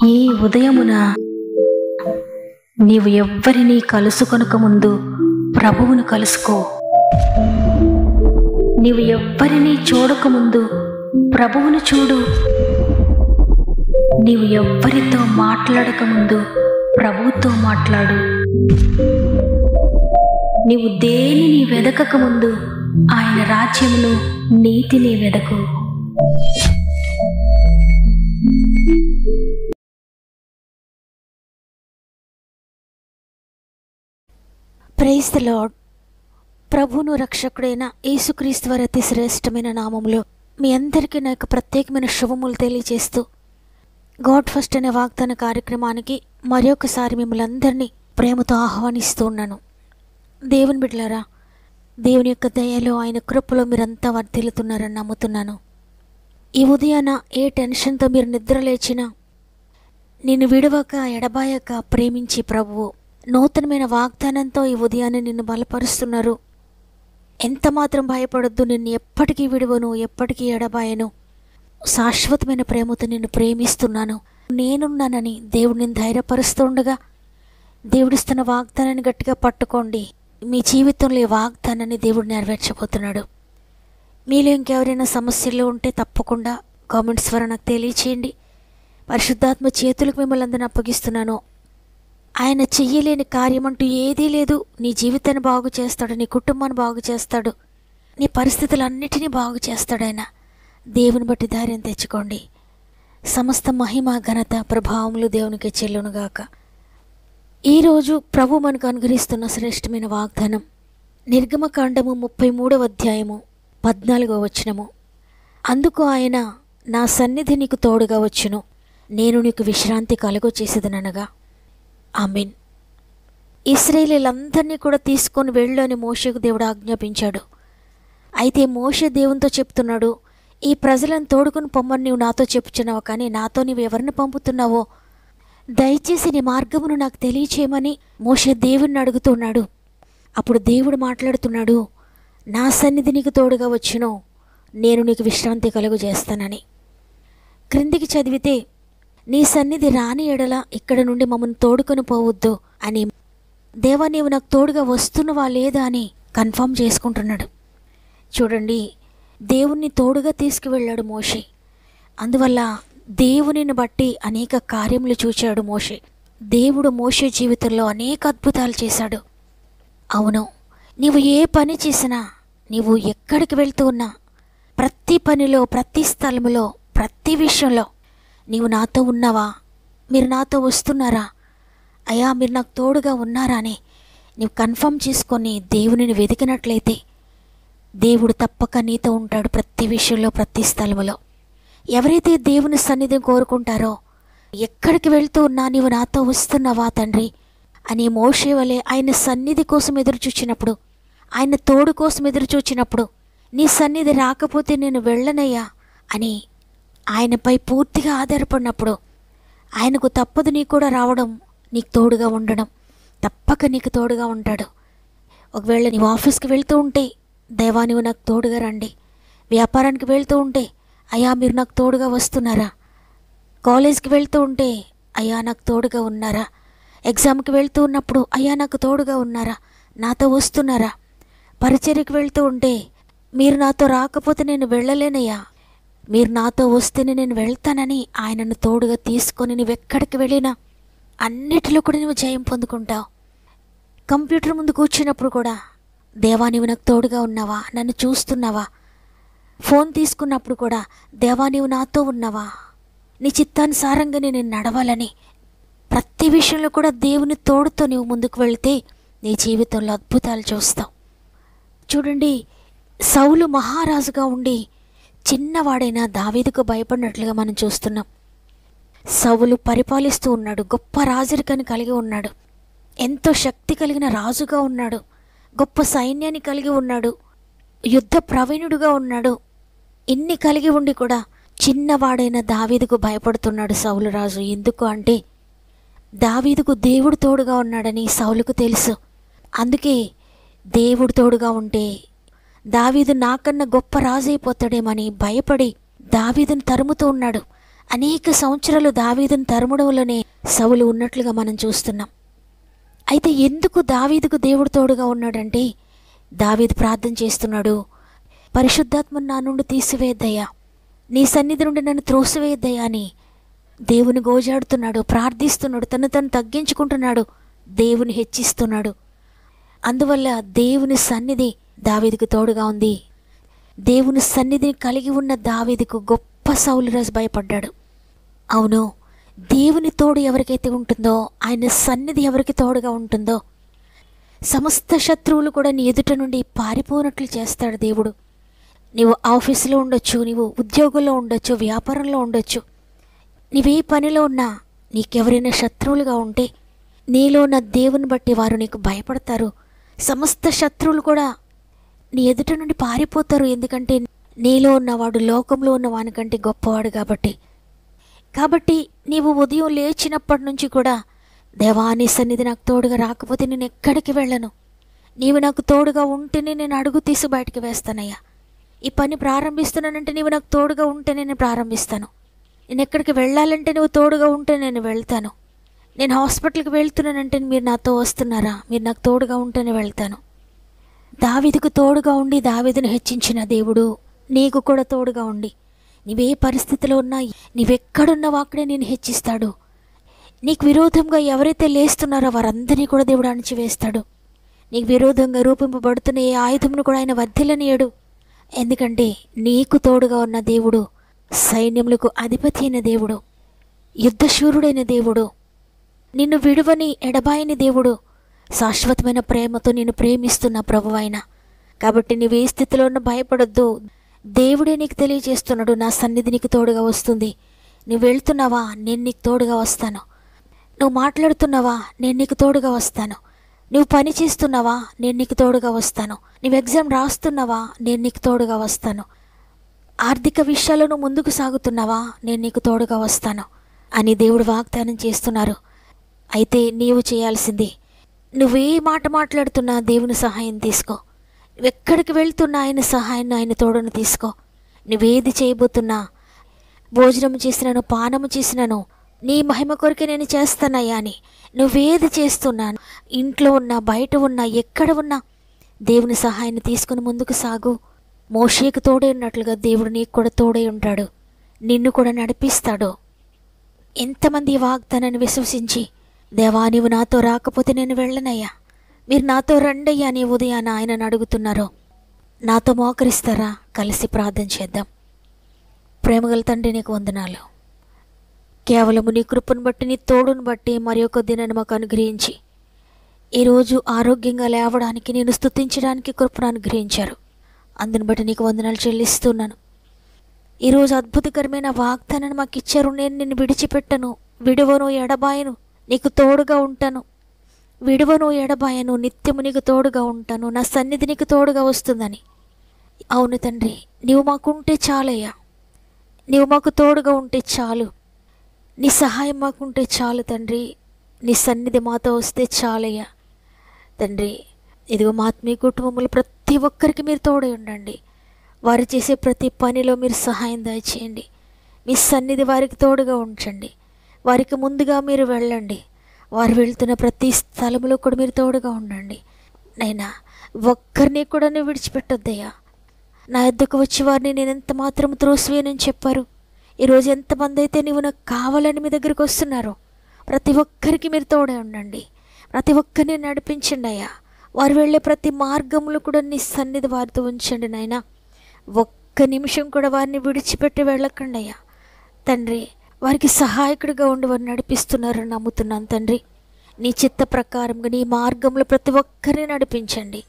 ఈ ఉదయమున నీవు ఎవ్వరినీ కలుసుకొనక ముందు ప్రభువును కలుసుకో. నీవు ఎవ్వరినీ చూడకముందు ప్రభువును చూడు. నీవు ఎవ్వరితో మాట్లాడకముందు ప్రభువుతో మాట్లాడు. నీవు దేనిని వెదకకముందు ఆయన రాజ్యమును నీతిని వెదకు. Praise the lord. ప్రభువును రక్షకుడైన యేసుక్రీస్తు వారి అతి శ్రేష్టమైన నామములో మీ అందరికీ నా యొక్క ప్రత్యేకమైన శుభములు తెలియజేస్తూ గాడ్ ఫస్ట్ అనే వాగ్దాన కార్యక్రమానికి మరొకసారి మిమ్మల్ని అందరినీ ప్రేమతో ఆహ్వానిస్తూ ఉన్నాను. దేవుని బిడ్డలారా, దేవుని యొక్క దయలో ఆయన కృపలో మీరంతా వర్ధిల్లుతున్నారని నమ్ముతున్నాను. ఈ ఉదయాన ఏ టెన్షన్తో మీరు నిద్ర లేచినా నిన్ను విడవక ఎడబాయక ప్రేమించి ప్రభువు నూతనమైన వాగ్దానంతో ఈ ఉదయాన్నే నిన్ను బలపరుస్తున్నారు. ఎంత మాత్రం భయపడొద్దు, నిన్ను ఎప్పటికీ విడువను, ఎప్పటికీ ఎడబాయను, శాశ్వతమైన ప్రేమతో నిన్ను ప్రేమిస్తున్నాను, నేనున్నానని దేవుడిని ధైర్యపరుస్తుండగా దేవుడిస్తున్న వాగ్దానాన్ని గట్టిగా పట్టుకోండి. మీ జీవితంలో ఈ వాగ్దానాన్ని దేవుడు నెరవేర్చబోతున్నాడు. మీలో ఇంకెవరైనా సమస్యల్లో ఉంటే తప్పకుండా కామెంట్స్ ద్వారా నాకు తెలియచేయండి. పరిశుద్ధాత్మ చేతులకు మిమ్మల్ని అందరిని అప్పగిస్తున్నాను. ఆయన చెయ్యలేని కార్యం అంటూ ఏదీ లేదు. నీ జీవితాన్ని బాగు చేస్తాడు, నీ కుటుంబాన్ని బాగు చేస్తాడు, నీ పరిస్థితులన్నిటినీ బాగు చేస్తాడు ఆయన. దేవుని బట్టి ధైర్యం తెచ్చుకోండి. సమస్త మహిమ ఘనత ప్రభావములు దేవునికి చెల్లునుగాక. ఈరోజు ప్రభు మనకు అనుగ్రహిస్తున్న శ్రేష్టమైన వాగ్దానం నిర్గమకాండము 33వ అధ్యాయము 14వ వచనము. అందుకు ఆయన, నా సన్నిధి నీకు తోడుగా వచ్చును, నేను నీకు విశ్రాంతి కలుగచేసేదనగా. ఆమేన్. ఇశ్రాయేలీయులందరినీ కూడా తీసుకొని వెళ్ళు అని మోషేకు దేవుడు ఆజ్ఞాపించాడు. అయితే మోషే దేవునితో చెప్తున్నాడు, ఈ ప్రజలను తోడుకుని పొమ్మని నీవు నాతో చెప్పుచున్నావు, కానీ నాతో నీవు ఎవరిని పంపుతున్నావో దయచేసి నీ మార్గమును నాకు తెలియచేయమని మోషే దేవుణ్ణి అడుగుతున్నాడు. అప్పుడు దేవుడు మాట్లాడుతున్నాడు, నా సన్నిధి నీకు తోడుగా వచ్చును, నేను నీకు విశ్రాంతి కలుగజేస్తానని. క్రిందికి చదివితే, నీ సన్నిధి రాని ఎడల ఇక్కడ నుండి మమ్మల్ని తోడుకొని పోవద్దు అని, దేవా నీవు నాకు తోడుగా వస్తున్నవా లేదా అని కన్ఫర్మ్ చేసుకుంటున్నాడు. చూడండి, దేవుణ్ణి తోడుగా తీసుకువెళ్ళాడు మోషే. అందువల్ల దేవునిని బట్టి అనేక కార్యములు చూచాడు మోషే. దేవుడు మోషే జీవితంలో అనేక అద్భుతాలు చేశాడు. అవును, నీవు ఏ పని చేసినా, నీవు ఎక్కడికి వెళ్తూ ఉన్నా, ప్రతి పనిలో, ప్రతి స్థలములో, ప్రతి విషయంలో నీవు నాతో ఉన్నావా, మీరు నాతో వస్తున్నారా, అయ్యా మీరు నాకు తోడుగా ఉన్నారా అని నీవు కన్ఫర్మ్ చేసుకొని దేవునిని వెతికినట్లయితే దేవుడు తప్పక నీతో ఉంటాడు ప్రతి విషయంలో, ప్రతి స్థలములో. ఎవరైతే దేవుని సన్నిధిని కోరుకుంటారో, ఎక్కడికి వెళ్తూ ఉన్నా నీవు నాతో వస్తున్నావా తండ్రి అని మోషే వలె ఆయన సన్నిధి కోసం ఎదురు చూచినప్పుడు, ఆయన తోడు కోసం ఎదురు చూచినప్పుడు, నీ సన్నిధి రాకపోతే నేను వెళ్ళనయ్యా అని ఆయనపై పూర్తిగా ఆధారపడినప్పుడు ఆయనకు తప్పదు నీ కూడా రావడం, నీకు తోడుగా ఉండడం. తప్పక నీకు తోడుగా ఉంటాడు. ఒకవేళ నీవు ఆఫీస్కి వెళ్తూ ఉంటే, దేవా నీవు నాకు తోడుగా రండి. వ్యాపారానికి వెళ్తూ ఉంటే, అయ్యా మీరు నాకు తోడుగా వస్తున్నారా. కాలేజ్కి వెళ్తూ ఉంటే, అయ్యా నాకు తోడుగా ఉన్నారా. ఎగ్జామ్కి వెళ్తూ ఉన్నప్పుడు, అయ్యా నాకు తోడుగా ఉన్నారా, నాతో వస్తున్నారా. పరిచర్యకి వెళ్తూ ఉంటే, మీరు నాతో రాకపోతే నేను వెళ్ళలేనయ్యా, మీరు నాతో వస్తేనే నేను వెళ్తానని ఆయనను తోడుగా తీసుకొని నువ్వెక్కడికి వెళ్ళినా అన్నిటిలో కూడా నువ్వు జయం పొందుకుంటావు. కంప్యూటర్ ముందు కూర్చున్నప్పుడు కూడా, దేవా నీవు నాకు తోడుగా ఉన్నావా, నన్ను చూస్తున్నావా. ఫోన్ తీసుకున్నప్పుడు కూడా, దేవా నీవు నాతో ఉన్నావా, నీ చిత్తానుసారంగా నేను నడవాలని, ప్రతి విషయంలో కూడా దేవుని తోడుతో నీవు ముందుకు వెళితే నీ జీవితంలో అద్భుతాలు చూస్తావు. చూడండి, సౌలు మహారాజుగా ఉండి చిన్నవాడైన దావీదుకు భయపడినట్లుగా మనం చూస్తున్నాం. సౌలు పరిపాలిస్తూ ఉన్నాడు, గొప్ప రాజరికాన్ని కలిగి ఉన్నాడు, ఎంతో శక్తి కలిగిన రాజుగా ఉన్నాడు, గొప్ప సైన్యాన్ని కలిగి ఉన్నాడు, యుద్ధ ప్రవీణుడుగా ఉన్నాడు. ఇన్ని కలిగి ఉండి కూడా చిన్నవాడైన దావీదుకు భయపడుతున్నాడు సౌలు రాజు. ఎందుకు అంటే దావీదుకు దేవుడు తోడుగా ఉన్నాడని సౌలుకు తెలుసు. అందుకే దేవుడు తోడుగా ఉంటే దావీదు నాకన్నా గొప్ప రాజు అయిపోతాడేమని భయపడి దావీదును తరుముతూ ఉన్నాడు. అనేక సంవత్సరాలు దావీదును తరుముడవలోనే సౌలు ఉన్నట్లుగా మనం చూస్తున్నాం. అయితే ఎందుకు దావీదుకు దేవుడు తోడుగా ఉన్నాడంటే, దావీదు ప్రార్థన చేస్తున్నాడు, పరిశుద్ధాత్మను నా నుండి తీసివేద్దయ్యా, నీ సన్నిధి నుండి నన్ను త్రోసివేద్దయ్యా అని దేవుని గోజాడుతున్నాడు, ప్రార్థిస్తున్నాడు, తను తగ్గించుకుంటున్నాడు, దేవుని హెచ్చిస్తున్నాడు. అందువల్ల దేవుని సన్నిధి దావీదుకు తోడుగా ఉంది. దేవుని సన్నిధిని కలిగి ఉన్న దావీదుకు గొప్ప సౌలు రాజు భయపడ్డాడు. అవును, దేవుని తోడు ఎవరికైతే ఉంటుందో, ఆయన సన్నిధి ఎవరికి తోడుగా ఉంటుందో, సమస్త శత్రువులు కూడా నీ ఎదుట నుండి పారిపోనట్లు చేస్తాడు దేవుడు. నీవు ఆఫీసులో ఉండొచ్చు, నీవు ఉద్యోగంలో ఉండొచ్చు, వ్యాపారంలో ఉండొచ్చు, నీవే పనిలో ఉన్నా నీకెవరైనా శత్రువులుగా ఉంటే నీలో ఉన్న దేవుని బట్టి వారు నీకు భయపడతారు. సమస్త శత్రువులు కూడా నీ ఎదుట నుండి పారిపోతారు. ఎందుకంటే నీలో ఉన్నవాడు లోకంలో ఉన్న వానికంటే గొప్పవాడు కాబట్టి నీవు ఉదయం లేచినప్పటి నుంచి కూడా, దేవా నీ సన్నిధి నాకు తోడుగా రాకపోతే నేను ఎక్కడికి వెళ్ళను, నీవు నాకు తోడుగా ఉంటేనే నేను అడుగు తీసి బయటికి వేస్తానయ్యా, ఈ పని ప్రారంభిస్తున్నానంటే నీవు నాకు తోడుగా ఉంటేనే నేను ప్రారంభిస్తాను, నేను ఎక్కడికి వెళ్ళాలంటే నువ్వు తోడుగా ఉంటే నేను వెళ్తాను, నేను హాస్పిటల్కి వెళ్తున్నానంటే మీరు నాతో వస్తున్నారా, మీరు నాకు తోడుగా ఉంటేనే వెళ్తాను. దావీదుకు తోడుగా ఉండి దావీదును హెచ్చించిన దేవుడు నీకు కూడా తోడుగా ఉండి, నీవే పరిస్థితిలో ఉన్నా, నీవెక్కడున్నావో అక్కడే నేను హెచ్చిస్తాడు. నీకు విరోధంగా ఎవరైతే లేస్తున్నారో వారందరినీ కూడా దేవుడు అణిచివేస్తాడు. నీకు విరోధంగా రూపింపబడుతున్న ఏ ఆయుధమును కూడా ఆయన వర్ధిల్లనీయడు. ఎందుకంటే నీకు తోడుగా ఉన్న దేవుడు సైన్యములకు అధిపతి అయిన దేవుడు, యుద్ధశూరుడైన దేవుడు, నిన్ను విడువని ఎడబాయని దేవుడు, శాశ్వతమైన ప్రేమతో నిన్ను ప్రేమిస్తున్న ప్రభువైన. కాబట్టి నీవు ఏ స్థితిలో ఉన్న భయపడొద్దు. దేవుడే నీకు తెలియజేస్తున్నాడు, నా సన్నిధి నీకు తోడుగా వస్తుంది. నువ్వు వెళ్తున్నావా, నేను నీకు తోడుగా వస్తాను. నువ్వు మాట్లాడుతున్నావా, నేను నీకు తోడుగా వస్తాను. నువ్వు పని చేస్తున్నావా, నేను నీకు తోడుగా వస్తాను. నువ్వు ఎగ్జామ్ రాస్తున్నావా, నేను నీకు తోడుగా వస్తాను. ఆర్థిక విషయాల్లో నువ్వు ముందుకు సాగుతున్నావా, నేను నీకు తోడుగా వస్తాను అని దేవుడు వాగ్దానం చేస్తున్నారు. అయితే నీవు చేయాల్సింది, నువ్వే మాట మాట్లాడుతున్నా దేవుని సహాయం తీసుకో. నువ్వెక్కడికి వెళ్తున్నా ఆయన సహాయాన్ని, ఆయన తోడును తీసుకో. నువ్వేది చేయబోతున్నా, భోజనం చేసినాను, పానము చేసినాను, నీ మహిమ కొరకే నేను చేస్తానయ్యా అని నువ్వేది చేస్తున్నాను, ఇంట్లో ఉన్నా బయట ఉన్నా ఎక్కడ ఉన్నా దేవుని సహాయాన్ని తీసుకుని ముందుకు సాగు. మోషేకు తోడై ఉన్నట్లుగా దేవుడు నీకు కూడా తోడై ఉంటాడు, నిన్ను కూడా నడిపిస్తాడు. ఎంతమంది ఈ వాగ్దానాన్ని విశ్వసించి, దేవా నీవు నాతో రాకపోతే నేను వెళ్ళనయ్యా, మీరు నాతో రండయ్యా అని ఉదయాన ఆయనను అడుగుతున్నారో, నాతో మోకరిస్తారా? కలిసి ప్రార్థన చేద్దాం. ప్రేమగల తండ్రి, నీకు వందనాలు. కేవలము నీ కృపను బట్టి, నీ తోడును బట్టి మరి ఒక దినాన్ని మాకు అనుగ్రహించి, ఈరోజు ఆరోగ్యంగా లేవడానికి, నేను స్తుతించడానికి కృపను అనుగ్రహించారు. అందుని బట్టి నీకు వందనాలు చెల్లిస్తున్నాను. ఈరోజు అద్భుతకరమైన వాగ్దానాన్ని మాకు ఇచ్చారు. నేను నిన్ను విడిచిపెట్టను, విడువను, ఎడబాయను, నీకు తోడుగా ఉంటాను. విడువను, ఎడబాయను, నిత్యము నీకు తోడుగా ఉంటాను, నా సన్నిధి నీకు తోడుగా వస్తుందని. అవును తండ్రి, నీవు మాకుంటే చాలయ్యా, నీవు మాకు తోడుగా ఉంటే చాలు, నీ సహాయం మాకుంటే చాలు తండ్రి, నీ సన్నిధి మాతో వస్తే చాలయ్యా. తండ్రి, ఇదిగో మా ఆత్మీయ కుటుంబములు ప్రతి ఒక్కరికి మీరు తోడై ఉండండి. వారు చేసే ప్రతి పనిలో మీరు సహాయం దయచేయండి. మీ సన్నిధి వారికి తోడుగా ఉంచండి. వారికి ముందుగా మీరు వెళ్ళండి. వారు వెళ్తున్న ప్రతి స్థలంలో కూడా మీరు తోడుగా ఉండండి. నైనా ఒక్కరిని కూడా నువ్వు విడిచిపెట్టొద్దయ్యా. నా యొద్దకు వచ్చి వారిని నేను ఎంత మాత్రం త్రోసివేయనని చెప్పారు. ఈరోజు ఎంతమంది అయితే నువ్వు నాకు కావాలని మీ దగ్గరికి వస్తున్నారో ప్రతి ఒక్కరికి మీరు తోడే ఉండండి. ప్రతి ఒక్కరిని నడిపించండి అయ్యా. వారు వెళ్ళే ప్రతి మార్గంలో కూడా నీ సన్నిధి వారితో ఉంచండి నాయనా. ఒక్క నిమిషం కూడా వారిని విడిచిపెట్టి వెళ్ళకండి అయ్యా. తండ్రి, వారికి సహాయకుడిగా ఉండి వారిని నడిపిస్తున్నారని నమ్ముతున్నాను తండ్రి. నీ చిత్త ప్రకారంగా నీ మార్గంలో ప్రతి ఒక్కరిని నడిపించండి.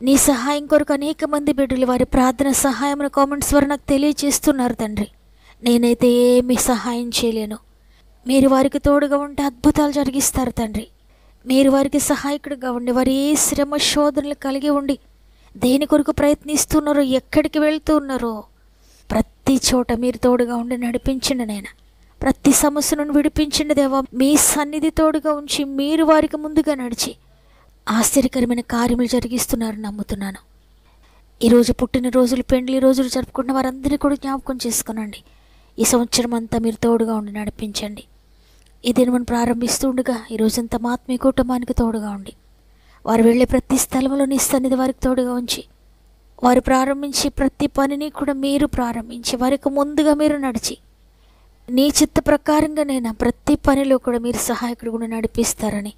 నీ సహాయం కొరకు అనేక మంది బిడ్డలు వారి ప్రార్థన సహాయమైన కామెంట్స్ ద్వారా నాకు తెలియజేస్తున్నారు తండ్రి. నేనైతే ఏమీ సహాయం చేయలేను. మీరు వారికి తోడుగా ఉంటే అద్భుతాలు జరిగిస్తారు తండ్రి. మీరు వారికి సహాయకుడిగా ఉండి, వారి ఏ శ్రమ శోధనలు కలిగి ఉండి దేని కొరకు ప్రయత్నిస్తున్నారో, ఎక్కడికి వెళ్తూ ఉన్నారో ప్రతి చోట మీరు తోడుగా ఉండి నడిపించండి నాయన. ప్రతి సమస్యను విడిపించండి దేవా. మీ సన్నిధి తోడుగా ఉంచి మీరు వారికి ముందుగా నడిచి ఆశ్చర్యకరమైన కార్యములు జరిగిస్తున్నారని నమ్ముతున్నాను. ఈరోజు పుట్టినరోజులు, పెండ్లి రోజులు జరుపుకుంటున్న వారందరినీ కూడా జ్ఞాపకం చేసుకోనండి. ఈ సంవత్సరం అంతా మీరు తోడుగా ఉండి నడిపించండి. ఈ దినమును ప్రారంభిస్తుండగా ఈ రోజంతా మా ఆత్మీయ కుటుంబానికి తోడుగా ఉండి, వారు వెళ్ళే ప్రతి స్థలంలో నీ సన్నిధి వారికి తోడుగా ఉంచి, వారు ప్రారంభించి ప్రతి పనిని కూడా మీరు ప్రారంభించి వారికి ముందుగా మీరు నడిచి, నీ చిత్త ప్రకారంగా నేను ప్రతి పనిలో కూడా మీరు సహాయకుడు కూడా నడిపిస్తారని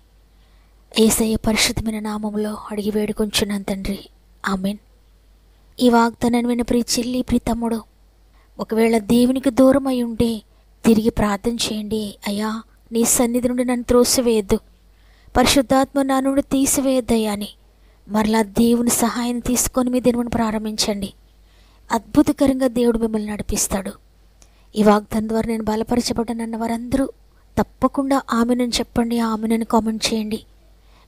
యేసయ్య పరిశుద్ధమైన నామములో అడిగి వేడుకొంచున్నాను తండ్రి. ఆమెన్. ఈ వాగ్దానాన్ని విన్న ప్రియ చెల్లి, ప్రియ తమ్ముడు, ఒకవేళ దేవునికి దూరం అయి ఉంటే తిరిగి ప్రార్థన చేయండి. అయ్యా, నీ సన్నిధి నుండి నన్ను త్రోసివేయద్దు, పరిశుద్ధాత్మ నా నుండి తీసివేయద్దయ్యా అని మరలా దేవుని సహాయం తీసుకొని మీ దినమును ప్రారంభించండి. అద్భుతకరంగా దేవుడు మిమ్మల్ని నడిపిస్తాడు. ఈ వాగ్దానం ద్వారా నేను బలపరచబడ్డానన్న వారందరూ తప్పకుండా ఆమెనని చెప్పండి, ఆమెనని కామెంట్ చేయండి.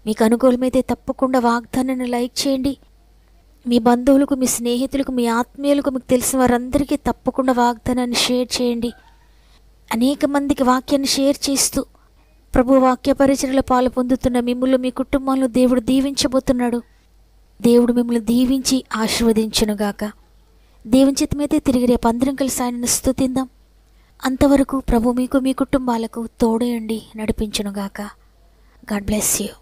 మీకు అనుకూలమైతే తప్పకుండా వాగ్దానాన్ని లైక్ చేయండి. మీ బంధువులకు, మీ స్నేహితులకు, మీ ఆత్మీయులకు, మీకు తెలిసిన వారందరికీ తప్పకుండా వాగ్దానాన్ని షేర్ చేయండి. అనేక మందికి వాక్యాన్ని షేర్ చేస్తూ ప్రభు వాక్య పరిచర్యలో పాలు పొందుతున్న మిమ్మల్ని, మీ కుటుంబాలను దేవుడు దీవించబోతున్నాడు. దేవుడు మిమ్మల్ని దీవించి ఆశీర్వదించునుగాక. దేవుని చిత్తమైతే తిరిగి రేపు అందరం కలిసి ఆయనను స్తుతిందాం. అంతవరకు ప్రభు మీకు, మీ కుటుంబాలకు తోడేయండి, నడిపించునుగాక. God bless you.